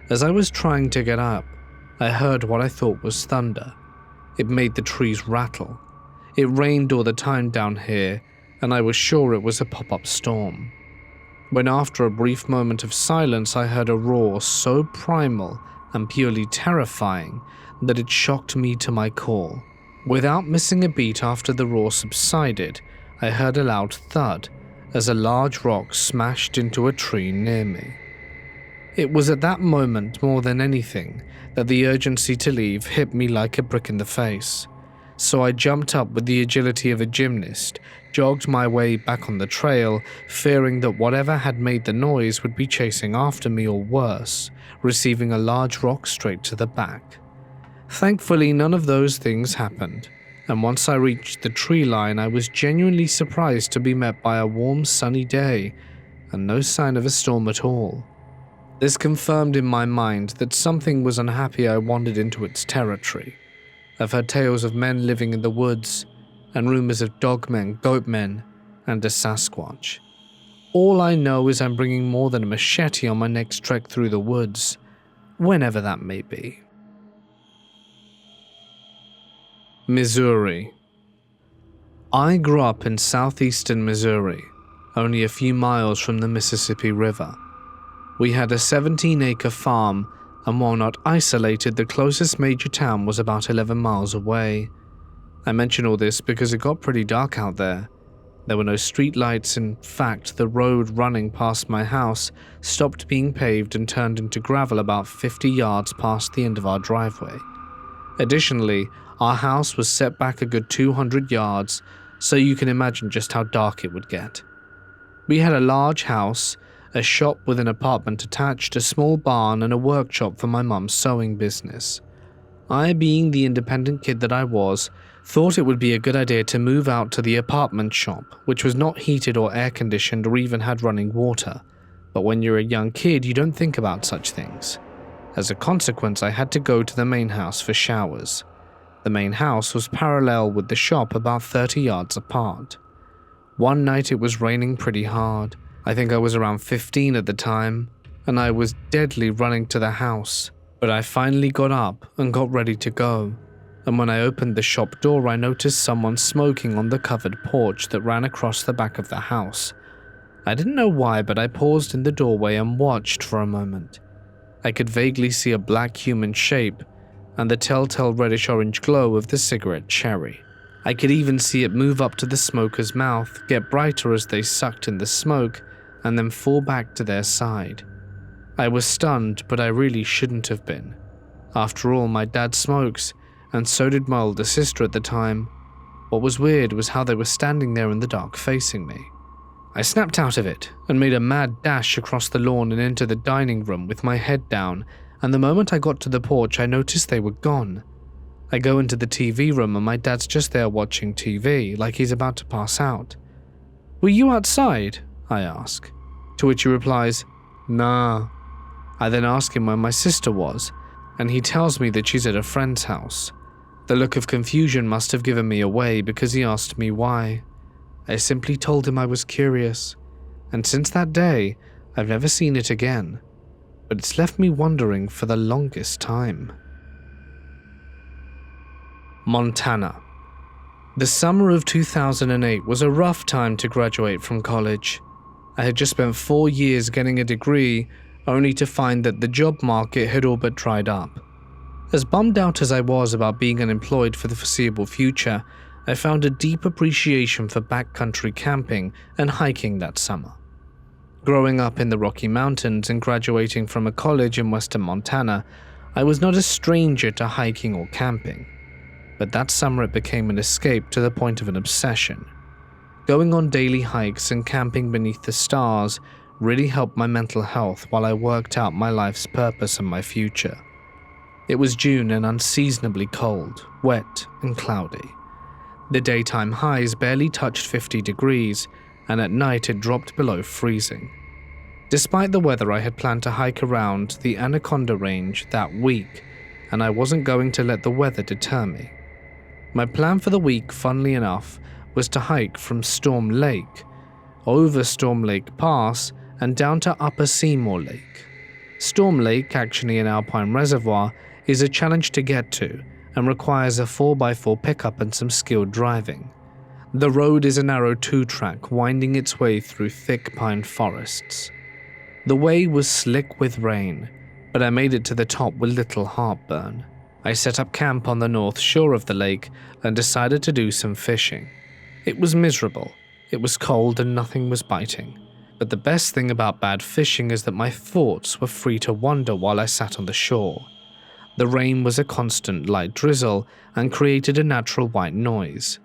As I was trying to get up, I heard what I thought was thunder. It made the trees rattle. It rained all the time down here, and I was sure it was a pop-up storm. When after a brief moment of silence I heard a roar so primal and purely terrifying that it shocked me to my core. Without missing a beat after the roar subsided, I heard a loud thud as a large rock smashed into a tree near me. It was at that moment, more than anything, that the urgency to leave hit me like a brick in the face. So I jumped up with the agility of a gymnast, jogged my way back on the trail, fearing that whatever had made the noise would be chasing after me or worse, receiving a large rock straight to the back. Thankfully, none of those things happened, and once I reached the tree line, I was genuinely surprised to be met by a warm, sunny day, and no sign of a storm at all. This confirmed in my mind that something was unhappy I wandered into its territory. I've heard tales of men living in the woods, and rumors of dogmen, goatmen, and a Sasquatch. All I know is I'm bringing more than a machete on my next trek through the woods, whenever that may be. Missouri. I grew up in southeastern Missouri, only a few miles from the Mississippi River. We had a 17-acre farm, and while not isolated, the closest major town was about 11 miles away. I mention all this because it got pretty dark out there. There were no streetlights. In fact, the road running past my house stopped being paved and turned into gravel about 50 yards past the end of our driveway. Additionally, our house was set back a good 200 yards, so you can imagine just how dark it would get. We had a large house, a shop with an apartment attached, a small barn, and a workshop for my mum's sewing business. I, being the independent kid that I was, thought it would be a good idea to move out to the apartment shop, which was not heated or air-conditioned or even had running water. But when you're a young kid, you don't think about such things. As a consequence, I had to go to the main house for showers. The main house was parallel with the shop, about 30 yards apart. One night it was raining pretty hard. I think I was around 15 at the time, and I was deadly running to the house. But I finally got up and got ready to go, and when I opened the shop door I noticed someone smoking on the covered porch that ran across the back of the house. I didn't know why, but I paused in the doorway and watched for a moment. I could vaguely see a black human shape and the telltale reddish-orange glow of the cigarette cherry. I could even see it move up to the smoker's mouth, get brighter as they sucked in the smoke, and then fall back to their side. I was stunned, but I really shouldn't have been. After all, my dad smokes, and so did my older sister at the time. What was weird was how they were standing there in the dark facing me. I snapped out of it and made a mad dash across the lawn and into the dining room with my head down, and the moment I got to the porch I noticed they were gone. I go into the TV room and my dad's just there watching TV, like he's about to pass out. "Were you outside?" I ask, to which he replies, "Nah." I then ask him where my sister was, and he tells me that she's at a friend's house. The look of confusion must have given me away because he asked me why. I simply told him I was curious, and since that day, I've never seen it again, but it's left me wondering for the longest time. Montana. The summer of 2008 was a rough time to graduate from college. I had just spent 4 years getting a degree, only to find that the job market had all but dried up. As bummed out as I was about being unemployed for the foreseeable future, I found a deep appreciation for backcountry camping and hiking that summer. Growing up in the Rocky Mountains and graduating from a college in western Montana, I was not a stranger to hiking or camping. But that summer it became an escape to the point of an obsession. Going on daily hikes and camping beneath the stars really helped my mental health while I worked out my life's purpose and my future. It was June and unseasonably cold, wet and cloudy. The daytime highs barely touched 50 degrees, and at night it dropped below freezing. Despite the weather, I had planned to hike around the Anaconda Range that week, and I wasn't going to let the weather deter me. My plan for the week, funnily enough, was to hike from Storm Lake, over Storm Lake Pass, and down to Upper Seymour Lake. Storm Lake, actually an alpine reservoir, is a challenge to get to and requires a 4x4 pickup and some skilled driving. The road is a narrow 2-track winding its way through thick pine forests. The way was slick with rain, but I made it to the top with little heartburn. I set up camp on the north shore of the lake and decided to do some fishing. It was miserable, it was cold and nothing was biting. But the best thing about bad fishing is that my thoughts were free to wander while I sat on the shore. The rain was a constant light drizzle and created a natural white noise.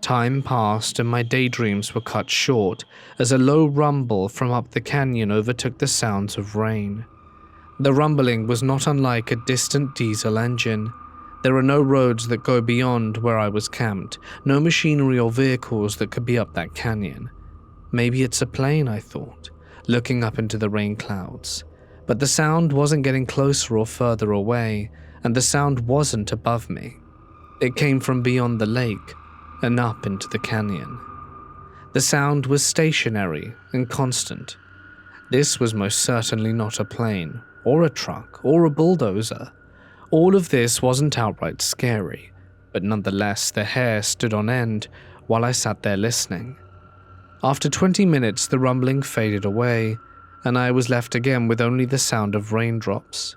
Time passed and my daydreams were cut short as a low rumble from up the canyon overtook the sounds of rain. The rumbling was not unlike a distant diesel engine. There are no roads that go beyond where I was camped, no machinery or vehicles that could be up that canyon. Maybe it's a plane, I thought, looking up into the rain clouds. But the sound wasn't getting closer or further away, and the sound wasn't above me. It came from beyond the lake and up into the canyon. The sound was stationary and constant. This was most certainly not a plane, or a truck, or a bulldozer. All of this wasn't outright scary, but nonetheless the hair stood on end while I sat there listening. After 20 minutes the rumbling faded away, and I was left again with only the sound of raindrops.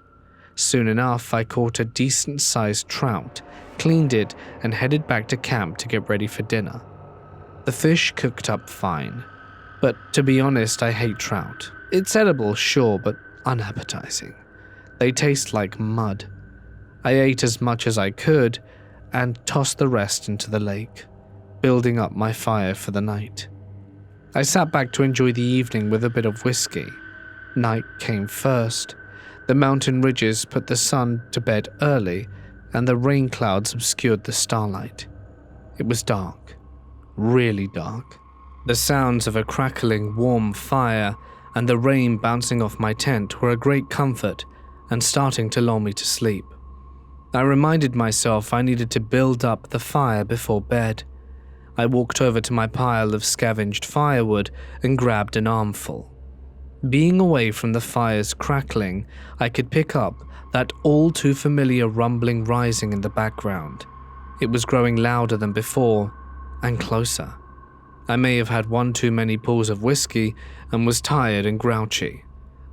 Soon enough I caught a decent-sized trout, cleaned it, and headed back to camp to get ready for dinner. The fish cooked up fine, but to be honest I hate trout. It's edible, sure, but unappetizing. They taste like mud. I ate as much as I could and tossed the rest into the lake, building up my fire for the night. I sat back to enjoy the evening with a bit of whiskey. Night came first. The mountain ridges put the sun to bed early, and the rain clouds obscured the starlight. It was dark, really dark. The sounds of a crackling, warm fire and the rain bouncing off my tent were a great comfort and starting to lull me to sleep. I reminded myself I needed to build up the fire before bed. I walked over to my pile of scavenged firewood and grabbed an armful. Being away from the fire's crackling, I could pick up that all too familiar rumbling rising in the background. It was growing louder than before, and closer. I may have had one too many pulls of whiskey and was tired and grouchy.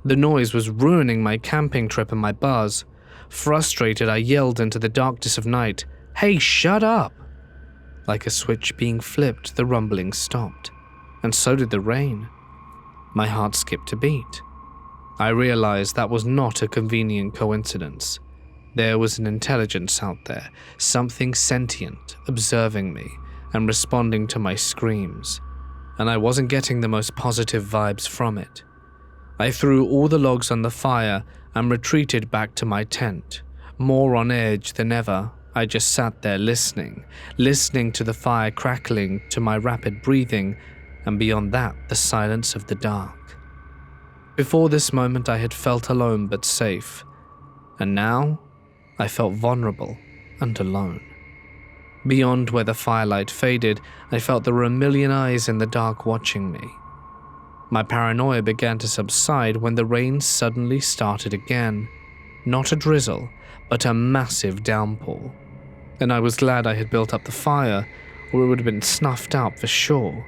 The noise was ruining my camping trip and my buzz. Frustrated, I yelled into the darkness of night, "Hey, shut up!" Like a switch being flipped, the rumbling stopped, and so did the rain. My heart skipped a beat. I realized that was not a convenient coincidence. There was an intelligence out there, something sentient, observing me and responding to my screams, and I wasn't getting the most positive vibes from it. I threw all the logs on the fire and retreated back to my tent. More on edge than ever, I just sat there listening to the fire crackling, to my rapid breathing, and beyond that, the silence of the dark. Before this moment, I had felt alone but safe, and now I felt vulnerable and alone. Beyond where the firelight faded, I felt there were a million eyes in the dark watching me. My paranoia began to subside when the rain suddenly started again. Not a drizzle, but a massive downpour. And I was glad I had built up the fire, or it would have been snuffed out for sure.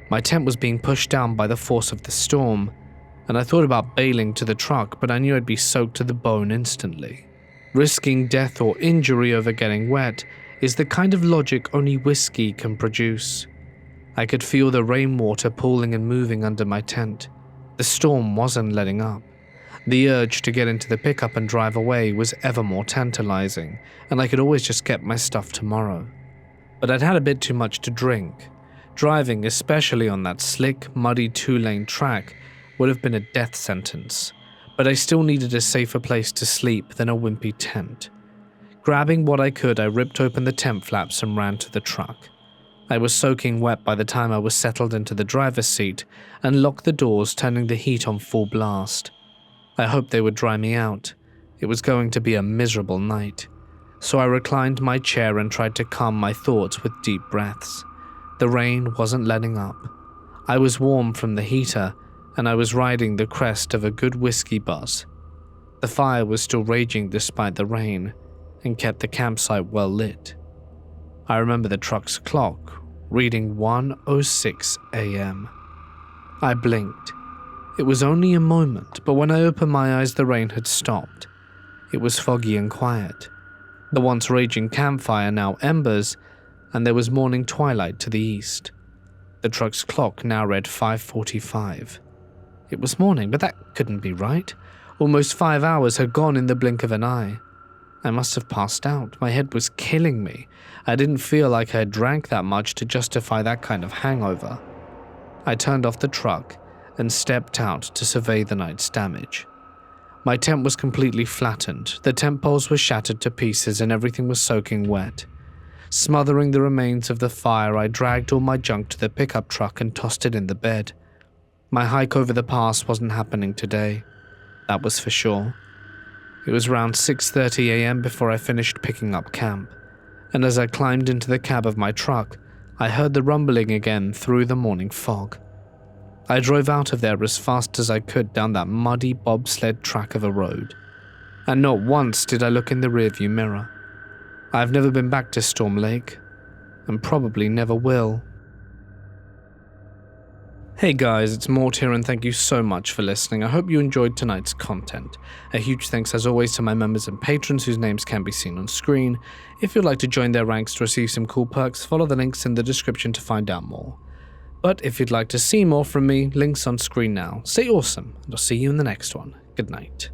My tent was being pushed down by the force of the storm, and I thought about bailing to the truck, but I knew I'd be soaked to the bone instantly. Risking death or injury over getting wet is the kind of logic only whiskey can produce. I could feel the rainwater pooling and moving under my tent. The storm wasn't letting up. The urge to get into the pickup and drive away was ever more tantalizing, and I could always just get my stuff tomorrow. But I'd had a bit too much to drink. Driving, especially on that slick, muddy 2-lane track, would have been a death sentence, but I still needed a safer place to sleep than a wimpy tent. Grabbing what I could, I ripped open the tent flaps and ran to the truck. I was soaking wet by the time I was settled into the driver's seat and locked the doors, turning the heat on full blast. I hoped they would dry me out. It was going to be a miserable night. So I reclined my chair and tried to calm my thoughts with deep breaths. The rain wasn't letting up. I was warm from the heater, and I was riding the crest of a good whiskey buzz. The fire was still raging despite the rain and kept the campsite well lit. I remember the truck's clock reading 1:06 a.m. I blinked. It was only a moment, but when I opened my eyes, the rain had stopped. It was foggy and quiet. The once raging campfire now embers, and there was morning twilight to the east. The truck's clock now read 5:45. It was morning, but that couldn't be right. Almost 5 hours had gone in the blink of an eye. I must have passed out. My head was killing me. I didn't feel like I had drank that much to justify that kind of hangover. I turned off the truck and stepped out to survey the night's damage. My tent was completely flattened. The tent poles were shattered to pieces and everything was soaking wet. Smothering the remains of the fire, I dragged all my junk to the pickup truck and tossed it in the bed. My hike over the pass wasn't happening today. That was for sure. It was around 6:30 a.m. before I finished picking up camp, and as I climbed into the cab of my truck, I heard the rumbling again through the morning fog. I drove out of there as fast as I could down that muddy bobsled track of a road, and not once did I look in the rearview mirror. I've never been back to Storm Lake, and probably never will. Hey guys, it's Mort here and thank you so much for listening. I hope you enjoyed tonight's content. A huge thanks as always to my members and patrons whose names can be seen on screen. If you'd like to join their ranks to receive some cool perks, follow the links in the description to find out more. But if you'd like to see more from me, links on screen now. Stay awesome, and I'll see you in the next one. Good night.